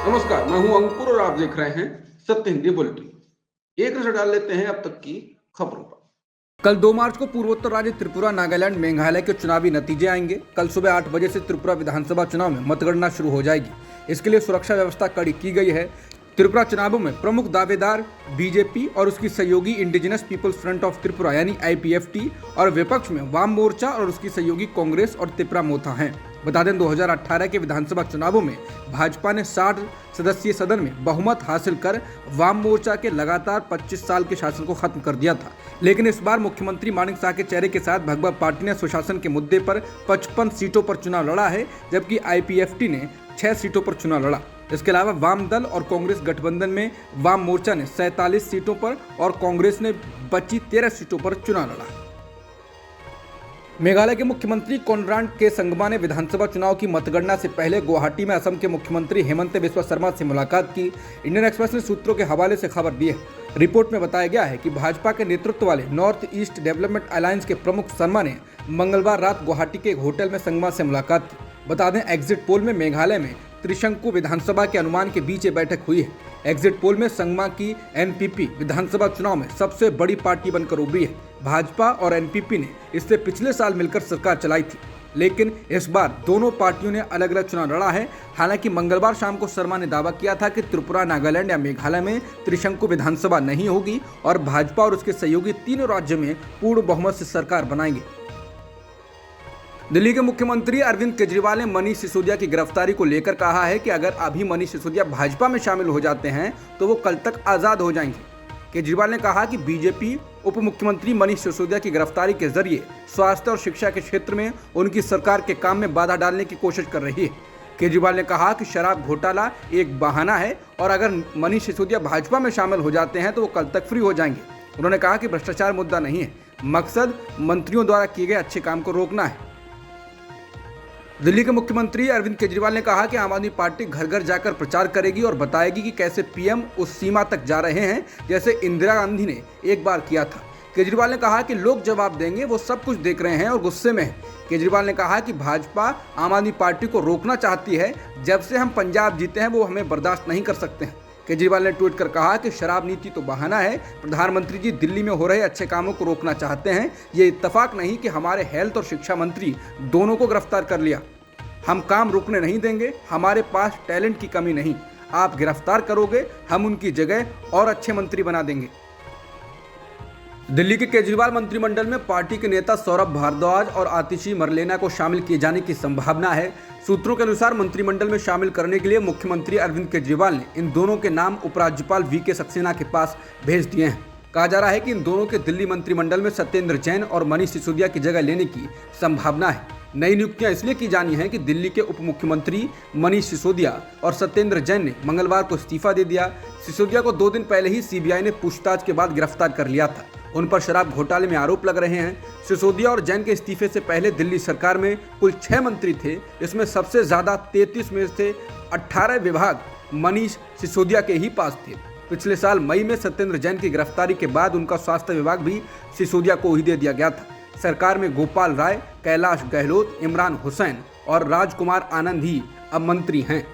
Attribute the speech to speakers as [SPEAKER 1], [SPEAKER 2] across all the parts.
[SPEAKER 1] नमस्कार, मैं हूं अंकुर और आप देख रहे हैं सत्य हिंदी बुलेटिन। एक नजर डाल लेते हैं अब तक की खबरों पर। कल 2 मार्च को पूर्वोत्तर राज्य त्रिपुरा, नागालैंड, मेघालय के चुनावी नतीजे आएंगे। कल सुबह 8 बजे से त्रिपुरा विधानसभा चुनाव में मतगणना शुरू हो जाएगी। इसके लिए सुरक्षा व्यवस्था कड़ी की गई है। त्रिपुरा चुनावों में प्रमुख दावेदार बीजेपी और उसकी सहयोगी Indigenous Peoples Front of Tripura यानी आईपीएफटी और विपक्ष में वाम मोर्चा और उसकी सहयोगी कांग्रेस और तिपरा मोथा हैं। बता दें 2018 के विधानसभा चुनावों में भाजपा ने 60 सदस्यीय सदन में बहुमत हासिल कर वाम मोर्चा के लगातार 25 साल के शासन को खत्म कर दिया था। लेकिन इस बार मुख्यमंत्री मानिक शाह के चेहरे के साथ भगवा पार्टी ने सुशासन के मुद्दे पर 55 सीटों पर चुनाव लड़ा है, जबकि आईपीएफटी ने 6 सीटों पर चुनाव लड़ा। इसके अलावा वाम दल और कांग्रेस गठबंधन में वाम मोर्चा ने 47 सीटों पर और कांग्रेस ने बची 13 सीटों पर चुनाव लड़ा। मेघालय के मुख्यमंत्री कोनराड के संगमा ने विधानसभा चुनाव की मतगणना से पहले गुवाहाटी में असम के मुख्यमंत्री हेमंत बिस्वा शर्मा से मुलाकात की। इंडियन एक्सप्रेस ने सूत्रों के हवाले से खबर दी है। रिपोर्ट में बताया गया है कि भाजपा के नेतृत्व वाले नॉर्थ ईस्ट डेवलपमेंट अलायंस के प्रमुख शर्मा ने मंगलवार रात गुवाहाटी के एक होटल में संगमा से मुलाकात की। बता दें एग्जिट पोल में मेघालय में त्रिशंकु विधानसभा के अनुमान के बीच ये बैठक हुई है। एग्जिट पोल में संगमा की एनपीपी विधानसभा चुनाव में सबसे बड़ी पार्टी बनकर उभरी है। भाजपा और एनपीपी ने इससे पिछले साल मिलकर सरकार चलाई थी, लेकिन इस बार दोनों पार्टियों ने अलग अलग चुनाव लड़ा है। हालांकि मंगलवार शाम को शर्मा ने दावा किया था कि त्रिपुरा, नागालैंड या मेघालय में त्रिशंकु विधानसभा नहीं होगी और भाजपा और उसके सहयोगी तीनों राज्यों में पूर्ण बहुमत से सरकार बनाएंगे। दिल्ली के मुख्यमंत्री अरविंद केजरीवाल ने मनीष सिसोदिया की गिरफ्तारी को लेकर कहा है कि अगर अभी मनीष सिसोदिया भाजपा में शामिल हो जाते हैं तो वो कल तक आज़ाद हो जाएंगे। केजरीवाल ने कहा कि बीजेपी उप मुख्यमंत्री मनीष सिसोदिया की गिरफ्तारी के जरिए स्वास्थ्य और शिक्षा के क्षेत्र में उनकी सरकार के काम में बाधा डालने की कोशिश कर रही है। केजरीवाल ने कहा कि शराब घोटाला एक बहाना है और अगर मनीष सिसोदिया भाजपा में शामिल हो जाते हैं तो वो कल तक फ्री हो जाएंगे। उन्होंने कहा कि भ्रष्टाचार मुद्दा नहीं है, मकसद मंत्रियों द्वारा किए गए अच्छे काम को रोकना है। दिल्ली के मुख्यमंत्री अरविंद केजरीवाल ने कहा कि आम आदमी पार्टी घर घर जाकर प्रचार करेगी और बताएगी कि कैसे पीएम उस सीमा तक जा रहे हैं जैसे इंदिरा गांधी ने एक बार किया था। केजरीवाल ने कहा कि लोग जवाब देंगे, वो सब कुछ देख रहे हैं और गुस्से में हैं। केजरीवाल ने कहा कि भाजपा आम आदमी पार्टी को रोकना चाहती है, जब से हम पंजाब जीते हैं वो हमें बर्दाश्त नहीं कर सकते हैं। केजरीवाल ने ट्वीट कर कहा कि शराब नीति तो बहाना है, प्रधानमंत्री जी दिल्ली में हो रहे अच्छे कामों को रोकना चाहते हैं। ये इत्तेफाक नहीं कि हमारे हेल्थ और शिक्षा मंत्री दोनों को गिरफ्तार कर लिया। हम काम रुकने नहीं देंगे, हमारे पास टैलेंट की कमी नहीं। आप गिरफ्तार करोगे, हम उनकी जगह और अच्छे मंत्री बना देंगे। दिल्ली के केजरीवाल मंत्रिमंडल में पार्टी के नेता सौरभ भारद्वाज और आतिशी मरलेना को शामिल किए जाने की संभावना है। सूत्रों के अनुसार मंत्रिमंडल में शामिल करने के लिए मुख्यमंत्री अरविंद केजरीवाल ने इन दोनों के नाम उपराज्यपाल वीके सक्सेना के पास भेज दिए हैं। कहा जा रहा है कि इन दोनों के दिल्ली मंत्रिमंडल में सत्येंद्र जैन और मनीष सिसोदिया की जगह लेने की संभावना है। नई नियुक्तियां इसलिए की जानी है कि दिल्ली के उप मुख्यमंत्री मनीष सिसोदिया और सत्येंद्र जैन ने मंगलवार को इस्तीफा दे दिया। सिसोदिया को 2 दिन पहले ही सीबीआई ने पूछताछ के बाद गिरफ्तार कर लिया था। उन पर शराब घोटाले में आरोप लग रहे हैं। सिसोदिया और जैन के इस्तीफे से पहले दिल्ली सरकार में कुल 6 मंत्री थे। इसमें सबसे ज्यादा 33 में से 18 विभाग मनीष सिसोदिया के ही पास थे। पिछले साल मई में सत्येंद्र जैन की गिरफ्तारी के बाद उनका स्वास्थ्य विभाग भी सिसोदिया को ही दे दिया गया था। सरकार में गोपाल राय, कैलाश गहलोत, इमरान हुसैन और राजकुमार आनंद ही अब मंत्री हैं।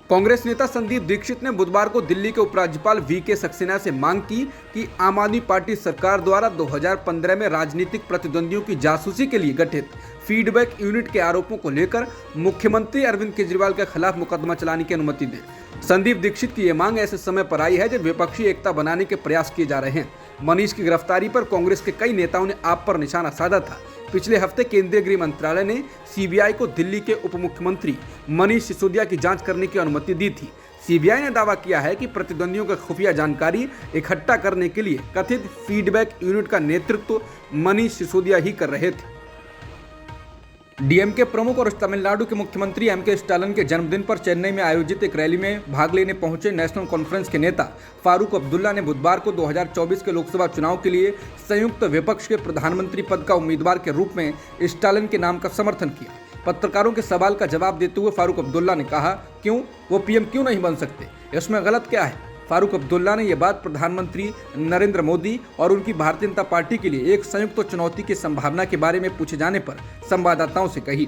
[SPEAKER 1] कांग्रेस नेता संदीप दीक्षित ने बुधवार को दिल्ली के उपराज्यपाल वीके सक्सेना से मांग की कि आम आदमी पार्टी सरकार द्वारा 2015 में राजनीतिक प्रतिद्वंदियों की जासूसी के लिए गठित फीडबैक यूनिट के आरोपों को लेकर मुख्यमंत्री अरविंद केजरीवाल के खिलाफ मुकदमा चलाने की अनुमति दें। संदीप दीक्षित की यह मांग ऐसे समय पर आई है जब विपक्षी एकता बनाने के प्रयास किए जा रहे हैं। मनीष की गिरफ्तारी पर कांग्रेस के कई नेताओं ने आप पर निशाना साधा था। पिछले हफ्ते केंद्रीय गृह मंत्रालय ने सीबीआई को दिल्ली के उप मुख्यमंत्री मनीष सिसोदिया की जांच करने की अनुमति दी थी। सीबीआई ने दावा किया है कि प्रतिद्वंदियों की खुफिया जानकारी इकट्ठा करने के लिए कथित फीडबैक यूनिट का नेतृत्व मनीष सिसोदिया ही कर रहे थे। डीएमके प्रमुख और तमिलनाडु के मुख्यमंत्री एमके स्टालिन के जन्मदिन पर चेन्नई में आयोजित एक रैली में भाग लेने पहुंचे नेशनल कॉन्फ्रेंस के नेता फारूक अब्दुल्ला ने बुधवार को 2024 के लोकसभा चुनाव के लिए संयुक्त विपक्ष के प्रधानमंत्री पद का उम्मीदवार के रूप में स्टालिन के नाम का समर्थन किया। पत्रकारों के सवाल का जवाब देते हुए फारूक अब्दुल्ला ने कहा, क्यों वो पीएम क्यों नहीं बन सकते, इसमें गलत क्या है। फारूक अब्दुल्ला ने यह बात प्रधानमंत्री नरेंद्र मोदी और उनकी भारतीय जनता पार्टी के लिए एक संयुक्त चुनौती की संभावना के बारे में पूछे जाने पर संवाददाताओं से कही।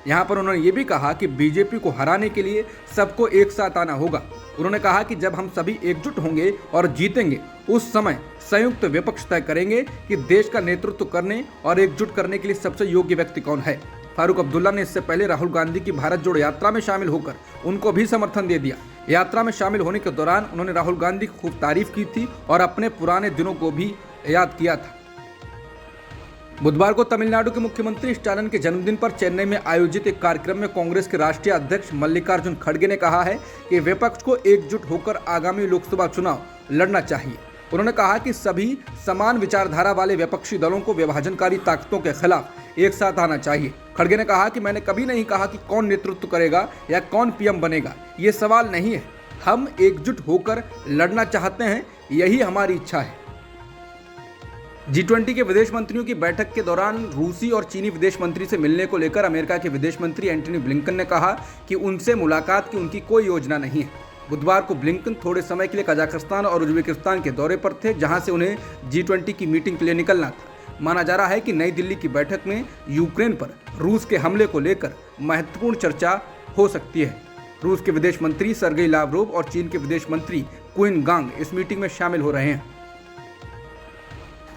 [SPEAKER 1] यहाँ पर उन्होंने ये भी कहा कि बीजेपी को हराने के लिए सबको एक साथ आना होगा। उन्होंने कहा कि जब हम सभी एकजुट होंगे और जीतेंगे, उस समय संयुक्त विपक्ष तय करेंगे कि देश का नेतृत्व करने और एकजुट करने के लिए सबसे योग्य व्यक्ति कौन है। फारूक अब्दुल्ला ने इससे पहले राहुल गांधी की भारत जोड़ो यात्रा में शामिल होकर उनको भी समर्थन दे दिया। यात्रा में शामिल होने के दौरान उन्होंने राहुल गांधी की खूब तारीफ की थी और अपने पुराने दिनों को भी याद किया था। बुधवार को तमिलनाडु के मुख्यमंत्री स्टालिन के जन्मदिन पर चेन्नई में आयोजित एक कार्यक्रम में कांग्रेस के राष्ट्रीय अध्यक्ष मल्लिकार्जुन खड़गे ने कहा है कि विपक्ष को एकजुट होकर आगामी लोकसभा चुनाव लड़ना चाहिए। उन्होंने कहा कि सभी समान विचारधारा वाले विपक्षी दलों को विभाजनकारी ताकतों के खिलाफ एक साथ आना चाहिए। खड़गे ने कहा कि मैंने कभी नहीं कहा कि कौन नेतृत्व करेगा या कौन पीएम बनेगा, ये सवाल नहीं है। हम एकजुट होकर लड़ना चाहते हैं, यही हमारी इच्छा है। G20 के विदेश मंत्रियों की बैठक के दौरान रूसी और चीनी विदेश मंत्री से मिलने को लेकर अमेरिका के विदेश मंत्री एंटनी ब्लिंकन ने कहा कि उनसे मुलाकात की उनकी कोई योजना नहीं है। बुधवार को ब्लिंकन थोड़े समय के लिए कजाकिस्तान और उज्बेकिस्तान के दौरे पर थे, जहां से उन्हें G20 की मीटिंग के लिए निकलना था। माना जा रहा है कि नई दिल्ली की बैठक में यूक्रेन पर रूस के हमले को लेकर महत्वपूर्ण चर्चा हो सकती है। रूस के विदेश मंत्री सर्गेई लावरोव और चीन के विदेश मंत्री क्विन गांग इस मीटिंग में शामिल हो रहे हैं।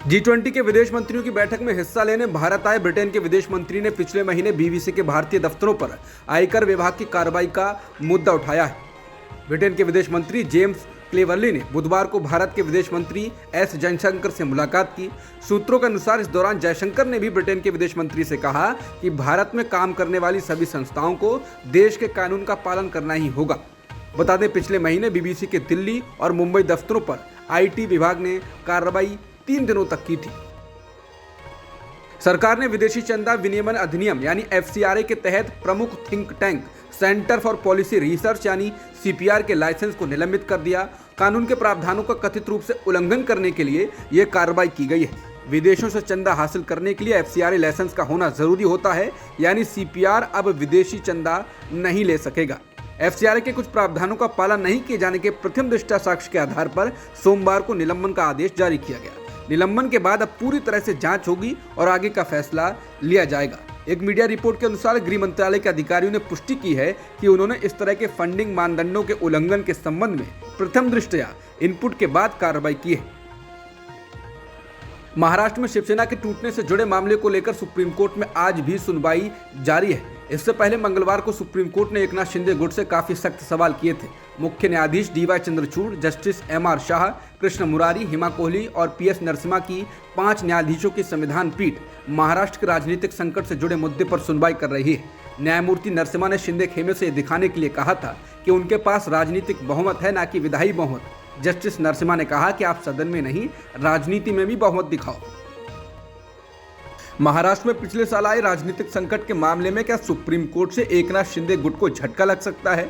[SPEAKER 1] G20 के विदेश मंत्रियों की बैठक में हिस्सा लेने भारत आए ब्रिटेन के विदेश मंत्री ने पिछले महीने बीबीसी के भारतीय दफ्तरों पर आयकर विभाग की कार्रवाई का मुद्दा उठाया है। ब्रिटेन के विदेश मंत्री जेम्स क्लेवर्ली ने बुधवार को भारत के विदेश मंत्री एस जयशंकर से मुलाकात की। सूत्रों के अनुसार इस दौरान जयशंकर ने भी ब्रिटेन के विदेश मंत्री से कहा कि भारत में काम करने वाली सभी संस्थाओं को देश के कानून का पालन करना ही होगा। बता दें, पिछले महीने बीबीसी के दिल्ली और मुंबई दफ्तरों पर IT विभाग ने कार्रवाई 3 दिनों तक की थी। सरकार ने विदेशी चंदा विनियमन अधिनियम यानी FCRA के तहत प्रमुख think tank centre for policy research यानी CPR के लाइसेंस को निलंबित कर दिया। कानून के प्रावधानों का कथित रूप से उल्लंघन करने के लिए यह कार्रवाई की गई है। विदेशों से चंदा हासिल करने के लिए FCRA लाइसेंस का होना जरूरी होता है, यानी CPR अब विदेशी चंदा नहीं ले सकेगा। FCRA के कुछ प्रावधानों का पालन नहीं किए जाने के प्रथम दृष्टया साक्ष्य के आधार पर सोमवार को निलंबन का आदेश जारी किया गया। निलंबन के बाद अब पूरी तरह से जांच होगी और आगे का फैसला लिया जाएगा। एक मीडिया रिपोर्ट के अनुसार गृह मंत्रालय के अधिकारियों ने पुष्टि की है कि उन्होंने इस तरह के फंडिंग मानदंडों के उल्लंघन के संबंध में प्रथम दृष्टया इनपुट के बाद कार्रवाई की है। महाराष्ट्र में शिवसेना के टूटने से जुड़े मामले को लेकर सुप्रीम कोर्ट में आज भी सुनवाई जारी है। इससे पहले मंगलवार को सुप्रीम कोर्ट ने एकनाथ शिंदे गुट से काफी सख्त सवाल किए थे। मुख्य न्यायाधीश DY Chandrachud, justice MR Shah, Krishna Murari, Hima Kohli और PS नरसिम्हा की 5 न्यायाधीशों की संविधान पीठ महाराष्ट्र के राजनीतिक संकट से जुड़े मुद्दे पर सुनवाई कर रही है। न्यायमूर्ति नरसिम्हा ने शिंदे खेमे से दिखाने के लिए कहा था कि उनके पास राजनीतिक बहुमत है, न कि विधायी बहुमत। जस्टिस नरसिम्हा ने कहा कि आप सदन में नहीं, राजनीति में भी बहुमत दिखाओ। महाराष्ट्र में पिछले साल आए राजनीतिक संकट के मामले में क्या सुप्रीम कोर्ट से एकनाथ शिंदे गुट को झटका लग सकता है?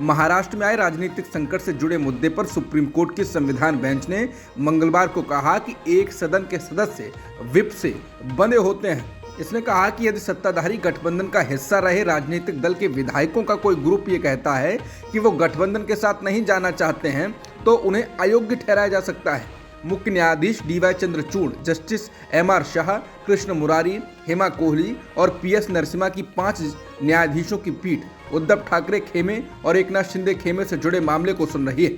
[SPEAKER 1] महाराष्ट्र में आए राजनीतिक संकट से जुड़े मुद्दे पर सुप्रीम कोर्ट की संविधान बेंच ने मंगलवार को कहा कि एक सदन के सदस्य व्हिप से बंधे होते हैं। इसने कहा कि यदि सत्ताधारी गठबंधन का हिस्सा रहे राजनीतिक दल के विधायकों का कोई ग्रुप ये कहता है कि वो गठबंधन के साथ नहीं जाना चाहते हैं, तो उन्हें अयोग्य ठहराया जा सकता है। मुख्य न्यायाधीश DY Chandrachud, justice MR Shah, Krishna Murari, Hema Kohli और PS नरसिम्हा की 5 न्यायाधीशों की पीठ उद्धव ठाकरे खेमे और एकनाथ शिंदे खेमे से जुड़े मामले को सुन रही है।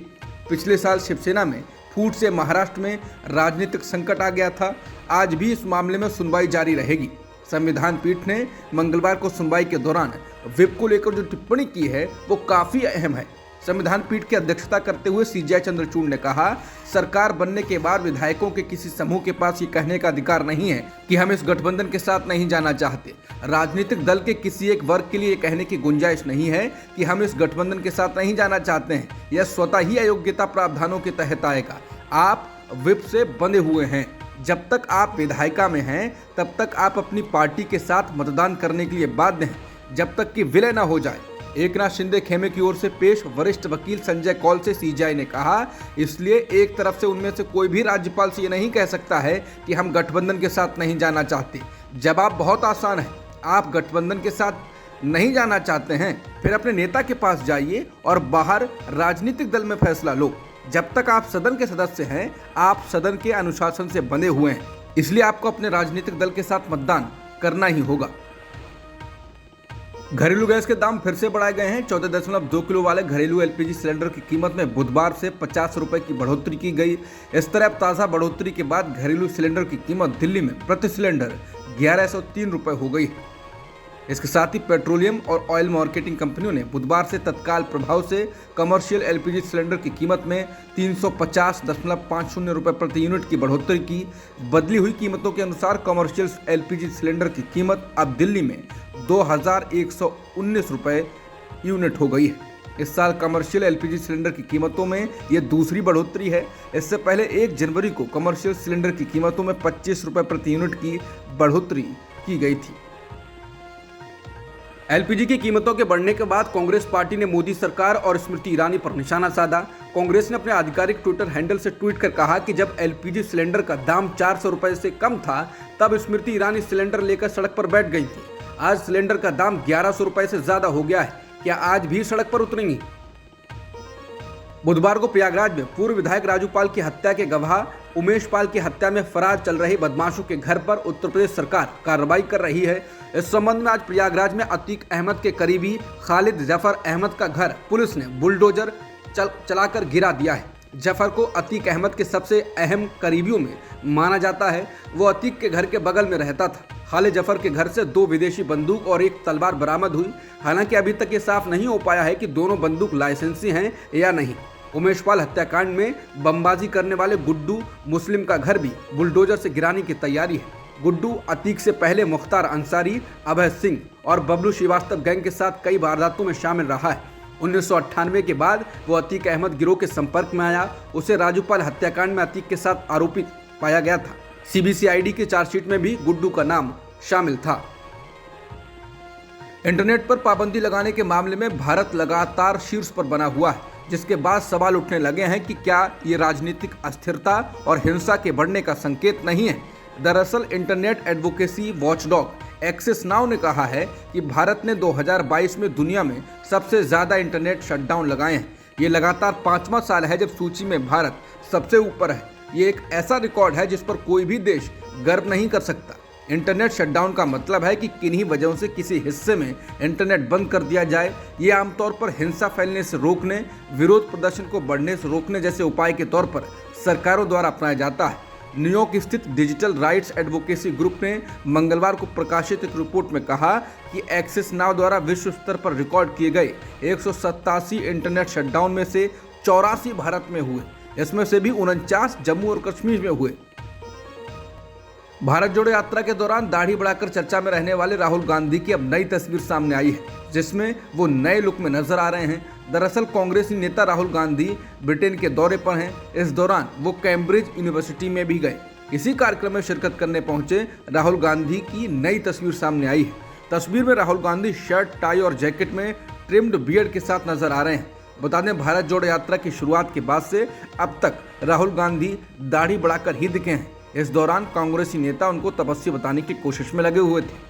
[SPEAKER 1] पिछले साल शिवसेना में फूट से महाराष्ट्र में राजनीतिक संकट आ गया था। आज भी इस मामले में सुनवाई जारी रहेगी। संविधान पीठ ने मंगलवार को सुनवाई के दौरान व्हिप को लेकर जो टिप्पणी की है वो काफी अहम है। संविधान पीठ की अध्यक्षता करते हुए CJ चंद्रचूड़ ने कहा, सरकार बनने के बाद विधायकों के किसी समूह के पास ये कहने का अधिकार नहीं है कि हम इस गठबंधन के साथ नहीं जाना चाहते। राजनीतिक दल के किसी एक वर्ग के लिए कहने की गुंजाइश नहीं है कि हम इस गठबंधन के साथ नहीं जाना चाहते हैं। यह स्वतः ही अयोग्यता प्रावधानों के तहत आएगा। आप व्हिप से बंधे हुए हैं। जब तक आप विधायिका में हैं, तब तक आप अपनी पार्टी के साथ मतदान करने के लिए बाध्य हैं, जब तक कि विलय न हो जाए। एकनाथ शिंदे खेमे की ओर से पेश वरिष्ठ वकील संजय कौल से CJ ने कहा, इसलिए एक तरफ से उनमें से कोई भी राज्यपाल से ये नहीं कह सकता है कि हम गठबंधन के साथ नहीं जाना चाहते। जवाब बहुत आसान है, आप गठबंधन के साथ नहीं जाना चाहते हैं, फिर अपने नेता के पास जाइए और बाहर राजनीतिक दल में फैसला लो। जब तक आप सदन के सदस्य हैं, आप सदन के अनुशासन से बंधे हुए हैं, इसलिए आपको अपने राजनीतिक दल के साथ मतदान करना ही होगा। घरेलू गैस के दाम फिर से बढ़ाए गए हैं। 14.2 किलो वाले घरेलू एलपीजी सिलेंडर की कीमत में बुधवार से 50 रुपए की बढ़ोतरी की गई। इस तरह अब ताज़ा बढ़ोतरी के बाद घरेलू सिलेंडर की कीमत दिल्ली में प्रति सिलेंडर 1103 रुपए हो गई है। इसके साथ ही पेट्रोलियम और ऑयल मार्केटिंग कंपनियों ने बुधवार से तत्काल प्रभाव से कमर्शियल एलपीजी सिलेंडर की कीमत में 350.50 रुपए प्रति यूनिट की बढ़ोतरी की। बदली हुई कीमतों के अनुसार कमर्शियल एलपीजी सिलेंडर की कीमत अब दिल्ली में 2119 रुपए यूनिट हो गई है। इस साल कमर्शियल एलपीजी सिलेंडर की कीमतों में यह दूसरी बढ़ोतरी है। इससे पहले 1 जनवरी को कमर्शियल सिलेंडर की कीमतों में 25 रुपए प्रति यूनिट की बढ़ोतरी की गई थी। एलपीजी की कीमतों के बढ़ने के बाद कांग्रेस पार्टी ने मोदी सरकार और स्मृति ईरानी पर निशाना साधा। कांग्रेस ने अपने आधिकारिक ट्विटर हैंडल से ट्वीट कर कहा कि जब एलपीजी सिलेंडर का दाम 400 रुपए से कम था तब स्मृति ईरानी सिलेंडर लेकर सड़क पर बैठ गई थी। आज सिलेंडर का दाम 1100 रुपए से ज्यादा हो गया है, क्या आज भी सड़क पर उतरेंगी? बुधवार को प्रयागराज में पूर्व विधायक राजू पाल की हत्या के गवाह उमेश पाल की हत्या में फरार चल रहे बदमाशों के घर पर उत्तर प्रदेश सरकार कार्रवाई कर रही है। इस संबंध में आज प्रयागराज में अतीक अहमद के करीबी खालिद जफर अहमद का घर पुलिस ने बुलडोजर चलाकर गिरा दिया है। जफर को अतीक अहमद के सबसे अहम करीबियों में माना जाता है। वो अतीक के घर के बगल में रहता था। खालिद जफर के घर से 2 विदेशी बंदूक और 1 तलवार बरामद हुई। हालांकि अभी तक ये साफ नहीं हो पाया है कि दोनों बंदूक लाइसेंसी हैं या नहीं। उमेश पाल हत्याकांड में बमबाजी करने वाले गुड्डू मुस्लिम का घर भी बुलडोजर से गिराने की तैयारी है। गुड्डू अतीक से पहले मुख्तार अंसारी, अभय सिंह और बबलू श्रीवास्तव गैंग के साथ कई वारदातों में शामिल रहा है। 1998 के बाद वो अतीक अहमद गिरोह के संपर्क में आया। उसे राजूपाल हत्याकांड में अतीक के साथ आरोपित पाया गया था। सीबीसीआईडी की चार्जशीट में भी गुड्डू का नाम शामिल था। इंटरनेट पर पाबंदी लगाने के मामले में भारत लगातार शीर्ष पर बना हुआ है, जिसके बाद सवाल उठने लगे हैं कि क्या ये राजनीतिक अस्थिरता और हिंसा के बढ़ने का संकेत नहीं है। दरअसल internet advocacy watchdog Access Now ने कहा है कि भारत ने 2022 में दुनिया में सबसे ज्यादा इंटरनेट शटडाउन लगाए हैं। ये लगातार 5वां साल है जब सूची में भारत सबसे ऊपर है। ये एक ऐसा रिकॉर्ड है जिस पर कोई भी देश गर्व नहीं कर सकता। इंटरनेट शटडाउन का मतलब है कि किन्हीं वजहों से किसी हिस्से में इंटरनेट बंद कर दिया जाए। ये आमतौर पर हिंसा फैलने से रोकने, विरोध प्रदर्शन को बढ़ने से रोकने जैसे उपाय के तौर पर सरकारों द्वारा अपनाया जाता है। न्यूयॉर्क स्थित डिजिटल राइट्स एडवोकेसी ग्रुप ने मंगलवार को प्रकाशित एक रिपोर्ट में कहा कि एक्सेस नाउ द्वारा विश्व स्तर पर रिकॉर्ड किए गए 187 इंटरनेट शटडाउन में से 84 भारत में हुए। इसमें से भी 49 जम्मू और कश्मीर में हुए। भारत जोड़ो यात्रा के दौरान दाढ़ी बढ़ाकर चर्चा में रहने वाले राहुल गांधी की अब नई तस्वीर सामने आई है, जिसमें वो नए लुक में नजर आ रहे हैं। दरअसल कांग्रेसी नेता राहुल गांधी ब्रिटेन के दौरे पर हैं। इस दौरान वो कैम्ब्रिज यूनिवर्सिटी में भी गए। इसी कार्यक्रम में शिरकत करने पहुंचे राहुल गांधी की नई तस्वीर सामने आई है। तस्वीर में राहुल गांधी शर्ट, टाई और जैकेट में ट्रिम्ड बियर्ड के साथ नजर आ रहे हैं। बता दें, भारत जोड़ो यात्रा की शुरुआत के बाद से अब तक राहुल गांधी दाढ़ी बढ़ाकर ही दिखे हैं। इस दौरान कांग्रेसी नेता उनको तपस्वी बताने की कोशिश में लगे हुए थे।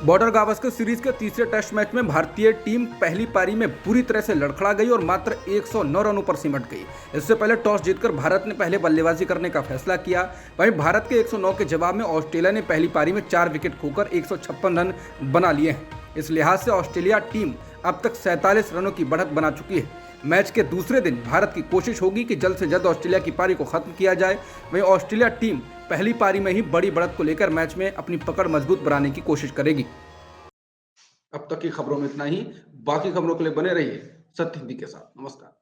[SPEAKER 1] बॉर्डर गावस्कर सीरीज के तीसरे टेस्ट मैच में भारतीय टीम पहली पारी में पूरी तरह से लड़खड़ा गई और मात्र 109 रनों पर सिमट गई। इससे पहले टॉस जीतकर भारत ने पहले बल्लेबाजी करने का फैसला किया। वहीं भारत के 109 के जवाब में ऑस्ट्रेलिया ने पहली पारी में 4 विकेट खोकर 156 रन बना लिए हैं। इस लिहाज से ऑस्ट्रेलिया टीम अब तक 47 रनों की बढ़त बना चुकी है। मैच के दूसरे दिन भारत की कोशिश होगी कि जल्द से जल्द ऑस्ट्रेलिया की पारी को खत्म किया जाए। वहीं ऑस्ट्रेलिया टीम पहली पारी में ही बड़ी बढ़त को लेकर मैच में अपनी पकड़ मजबूत बनाने की कोशिश करेगी। अब तक की खबरों में इतना ही। बाकी खबरों के लिए बने रहिए सत्य हिंदी के साथ। नमस्कार।